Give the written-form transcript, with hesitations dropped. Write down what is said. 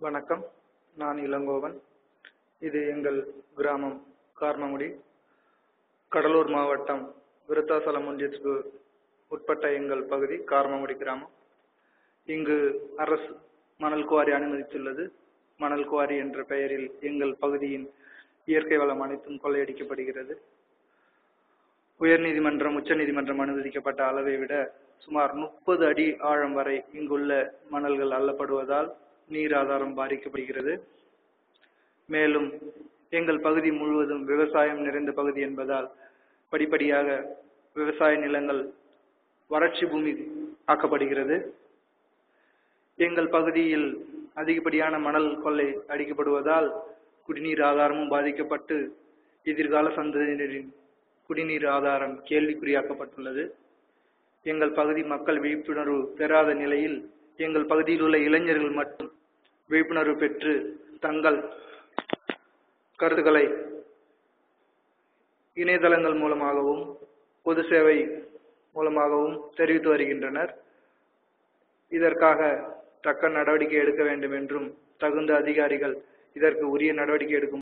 வணக்கம். நான் இளங்கோவன். இது எங்கள் கிராமம் கார்மங்குடி, கடலூர் மாவட்டம் விருத்தாசலம் ஒன்றியத்துக்கு உட்பட்ட எங்கள் பகுதி கார்மங்குடி கிராமம். இங்கு அரசு மணல் குவாரி அனுமதித்துள்ளது. மணல் குவாரி என்ற பெயரில் எங்கள் பகுதியின் இயற்கை வளம் அனைத்தும் கொள்ளையடிக்கப்படுகிறது. உயர்நீதிமன்றம், உச்ச நீதிமன்றம் அனுமதிக்கப்பட்ட அளவை விட சுமார் 30 அடி ஆழம் வரை இங்குள்ள மணல்கள் அள்ளப்படுவதால் நீர் ஆதாரம் பாதிக்கப்படுகிறது. மேலும் எங்கள் பகுதி முழுவதும் விவசாயம் நிறைந்த பகுதி என்பதால் படிப்படியாக விவசாய நிலங்கள் வறட்சி பூமி ஆக்கப்படுகிறது. எங்கள் பகுதியில் அதிகப்படியான மணல் கொள்ளை அடிக்கப்படுவதால் குடிநீர் ஆதாரமும் பாதிக்கப்பட்டு எதிர்கால சந்ததியினரின் குடிநீர் ஆதாரம் கேள்விக்குறியாக்கப்பட்டுள்ளது. எங்கள் பகுதி மக்கள் விழிப்புணர்வு பெறாத நிலையில் எங்கள் பகுதியில் உள்ள இளைஞர்கள் மட்டும் விழிப்புணர்வு பெற்று தங்கள் கருத்துக்களை இணையதளங்கள் மூலமாகவும் பொது சேவை மூலமாகவும் தெரிவித்து வருகின்றனர். இதற்காக தக்க நடவடிக்கை எடுக்க வேண்டும் என்றும் தகுந்த அதிகாரிகள் இதற்கு உரிய நடவடிக்கை எடுக்கும்